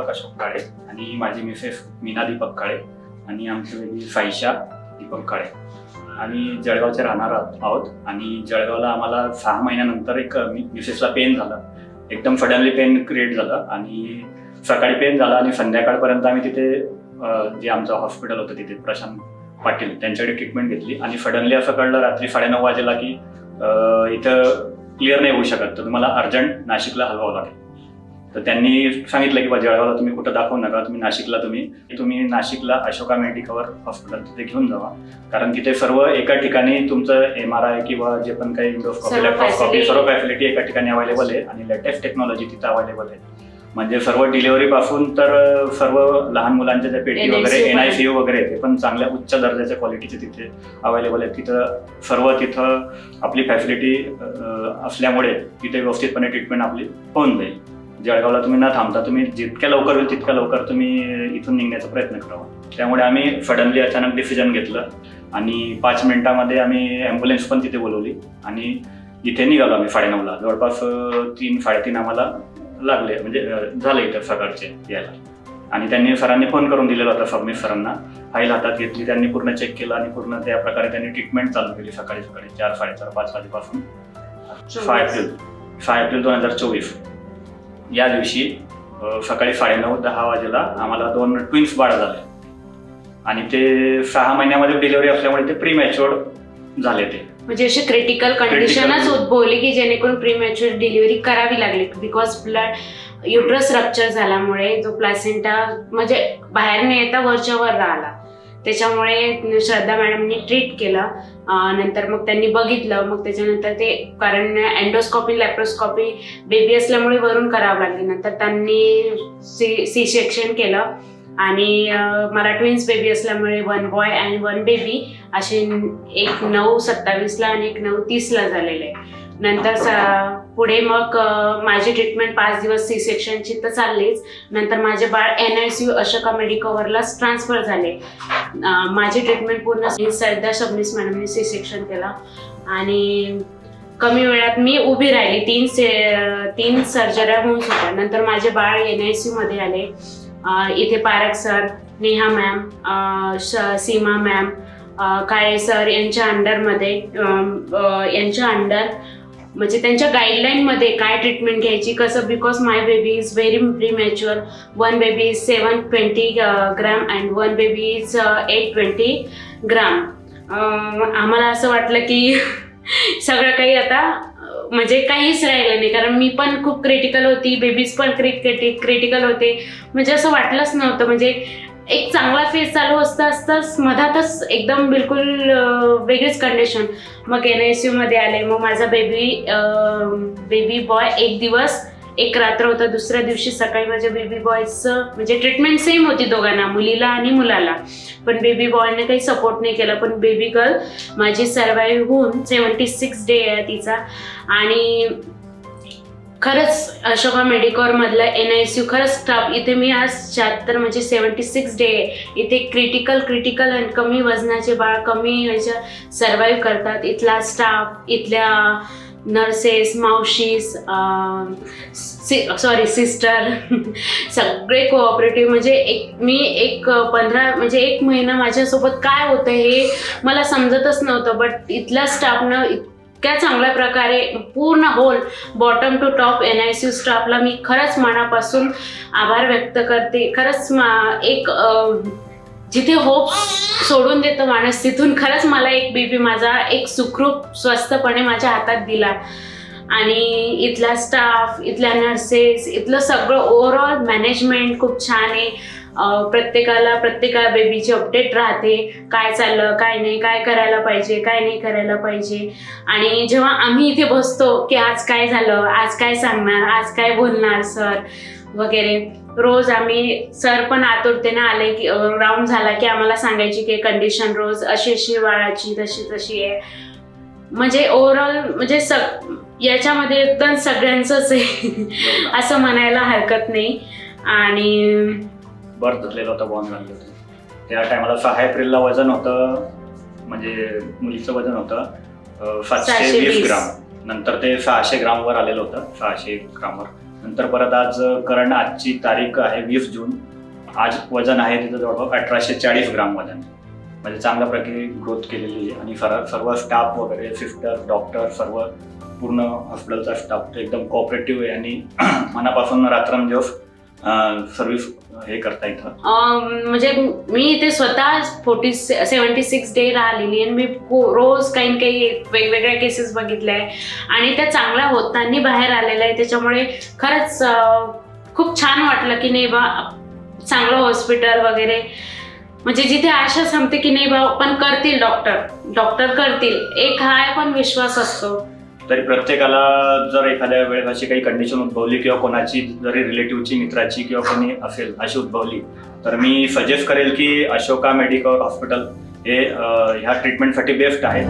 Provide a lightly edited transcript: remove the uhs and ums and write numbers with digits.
अशोक काळे आणि माझी मिसेस मीना दीपक काळे आणि आमची बेबी साईशा दीपक काळे आणि जळगावचे राहणार आहोत. आणि जळगावला आम्हाला 6 महिन्यानंतर एक मिसेसला पेन झालं, एकदम सडनली पेन क्रिएट झालं आणि सकाळी पेन झाला आणि संध्याकाळपर्यंत आम्ही तिथे जे आमचं हॉस्पिटल होतं तिथे प्रशांत पाटील त्यांच्याकडे ट्रीटमेंट घेतली आणि सडनली असं कळलं रात्री 9:30 वाजेला की इथं क्लिअर नाही होऊ शकत, तर तुम्हाला अर्जंट नाशिकला हलवावं लागेल. तर त्यांनी सांगितलं की जळगावला तुम्ही कुठं दाखवू नका, तुम्ही नाशिकला अशोका मेडिकवर हॉस्पिटल तिथे घेऊन जावा, कारण तिथे सर्व एका ठिकाणी तुमचं MRI किंवा जे पण काही इंडोस्कोपी लॅप्रोस्कोपी सर्व फॅसिलिटी एका ठिकाणी अवेलेबल आहे आणि लेटेस्ट टेक्नॉलॉजी तिथे अवेलेबल आहे. म्हणजे सर्व डिलिव्हरी पासून तर सर्व लहान मुलांच्या ज्या पेटी वगैरे NICU वगैरे ते पण चांगल्या उच्च दर्जाच्या क्वालिटीचे तिथे अवेलेबल आहे. तिथं आपली फॅसिलिटी असल्यामुळे तिथे व्यवस्थितपणे ट्रीटमेंट आपली होऊन जाईल. जळगावला तुम्ही न थांबता तुम्ही जितक्या लवकर होईल तितक्या लवकर तुम्ही इथून निघण्याचा प्रयत्न करावा. त्यामुळे आम्ही सडनली अचानक डिसिजन घेतलं आणि 5 मिनिटांमध्ये आम्ही ॲम्ब्युलन्स पण तिथे बोलवली आणि इथे निघालो आम्ही 9:30ला. जवळपास 3-3:30 आम्हाला लागले, म्हणजे झाले इथं सकाळचे यायला. आणि त्यांनी सरांनी फोन करून दिलेला होता सबमिस सरांना, फाईल हातात घेतली, त्यांनी पूर्ण चेक केलं आणि पूर्ण त्या प्रकारे त्यांनी ट्रीटमेंट चालू केली सकाळी 4-4:30-5 वाजेपासून. 6 एप्रिल 2024 या दिवशी सकाळी 9:30-10 वाजेला आम्हाला 2 ट्विन्स बाळ झाले आणि ते 6 महिन्यामध्ये डिलिव्हरी असल्यामुळे ते प्रीमॅच्युअर्ड झाले. ते म्हणजे अशी क्रिटिकल कंडिशनच उद्भवली की जेणेकरून प्रीमॅच्युअर डिलिव्हरी करावी लागली, बिकॉज ब्लड युट्रस रप्चर झाल्यामुळे जो प्लॅसेंटा म्हणजे बाहेर न येता वरच्या वर राहिला. त्याच्यामुळे श्रद्धा मॅडमनी ट्रीट केलं. नंतर मग त्यांनी बघितलं, मग त्याच्यानंतर ते कारण एंडोस्कोपी लॅप्रोस्कोपी बेबी असल्यामुळे वरून करावं लागली. नंतर त्यांनी सी सेक्शन केलं आणि मला ट्विन्स बेबी असल्यामुळे 1 बॉय अँड 1 बेबी असे एक 9:27ला आणि एक 9:30ला झालेले आहे. नंतर पुढे मग माझी ट्रीटमेंट 5 दिवस सी सेक्शनची तर चाललीच. नंतर माझे बाळ NICU अशोका मेडिकवरलाच ट्रान्सफर झाले. माझी ट्रीटमेंट पूर्ण श्रद्धा सबनीस मॅडमने सी सेक्शन केला आणि कमी वेळात मी उभी राहिली. 3 सर्जऱ्या होऊन सुद्धा. नंतर माझे बाळ NICU मध्ये आले. इथे पारख सर, नेहा मॅम, सीमा मॅम, काळे सर यांच्या अंडर म्हणजे त्यांच्या गाईडलाईनमध्ये काय ट्रीटमेंट घ्यायची कसं, because my baby is very premature. 1 baby is 720 gram and 1 baby is 820 ग्राम. आम्हाला असं वाटलं की सगळं काही आता म्हणजे काहीच राहिलं नाही, कारण मी पण खूप क्रिटिकल होती, बेबीज पण क्रिटिकल होते. म्हणजे असं वाटलंच नव्हतं. म्हणजे एक चांगला फेज चालू असताच मधातच एकदम बिलकुल वेगळीच कंडिशन. मग NICU मध्ये आले. मग माझा बेबी बॉय 1 दिवस 1 रात्र होता. दुसऱ्या दिवशी सकाळी माझ्या बेबी बॉयचं म्हणजे ट्रीटमेंट सेम होती दोघांना, मुलीला आणि मुलाला. पण बेबी बॉयने काही सपोर्ट नाही केला. पण बेबी गर्ल माझी सर्वाईव्ह होऊन 76 डे आहे तिचा. आणि खरंच अशोका मेडिकॉर मधला NICU खरंच स्टाफ इथे मी आज 76 म्हणजे 76 डे इथे क्रिटिकल आणि कमी वजनाचे बाळ कमी ह्याच्या सर्वाईव्ह करतात. इथला स्टाफ, इथल्या नर्सेस, मावशीस, सिस्टर सगळे कोऑपरेटिव्ह. म्हणजे मी एक 15 म्हणजे 1 महिना माझ्यासोबत काय होतं हे मला समजतच नव्हतं. बट इथल्या स्टाफनं इतक्या चांगल्या प्रकारे पूर्ण whole bottom to top NICU स्टाफला मी खरंच मनापासून आभार व्यक्त करते. खरंच एक जिथे होप सोडून देतो माणूस, तिथून खरंच मला एक बेबी माझा एक सुखरूप स्वस्थपणे माझ्या हातात दिला. आणि इथला स्टाफ, इथल्या नर्सेस, इथलं सगळं ओव्हरऑल मॅनेजमेंट खूप छान आहे. प्रत्येका बेबीची अपडेट राहते, काय चाललं काय नाही, काय करायला पाहिजे काय नाही करायला पाहिजे. आणि जेव्हा आम्ही इथे बसतो की आज काय झालं, आज काय सांगणार, आज काय बोलणार सर वगैरे, रोज आम्ही सर पण आतुरतेने आले की राऊंड झाला की आम्हाला सांगायची की कंडिशन रोज अशी बाळाची तशी आहे. म्हणजे ओव्हरऑल म्हणजे याच्यामध्ये एकदम सगळ्यांचंच आहे असं म्हणायला हरकत नाही. आणि बर्थ झालेला होता, बॉर्न झाले होते त्या टायमाला. 6 एप्रिलला वजन होतं, म्हणजे मुलीचं वजन होतं 720 ग्राम. नंतर ते 600 ग्रामवर आलेलं होतं, 600 ग्रामवर नंतर परत आज करंट आजची तारीख आहे 20 जून. आज वजन आहे तिथं जवळपास 1840 ग्राम वजन, म्हणजे चांगल्या प्रकारे ग्रोथ केलेली आहे. आणि सर्व स्टाफ वगैरे, सिस्टर, डॉक्टर, सर्व पूर्ण हॉस्पिटलचा स्टाफ एकदम कोऑपरेटिव्ह आहे आणि मनापासून रात्रंदिवस सर्व्हिस हे करता येतं. म्हणजे मी इथे स्वतः 76 डे राहिलेली आणि मी रोज काही ना काही वेगवेगळ्या केसेस बघितल्या आहे आणि त्या चांगल्या होताना बाहेर आलेल्या आहे. त्याच्यामुळे खरंच खूप छान वाटलं की नाही बा, चांगलं हॉस्पिटल वगैरे, म्हणजे जिथे आशा सांगते की नाही बा पण करतील, डॉक्टर करतील, एक हा पण विश्वास असतो. तरी प्रत्येकाला जर एखाद्या वेळेस अशी काही कंडिशन उद्भवली किंवा कोणाची जरी रिलेटिव्हची, मित्राची किंवा कोणी असेल अशी उद्भवली, तर मी सजेस्ट करेल की अशोका मेडिकल हॉस्पिटल हे ह्या ट्रीटमेंटसाठी बेस्ट आहे.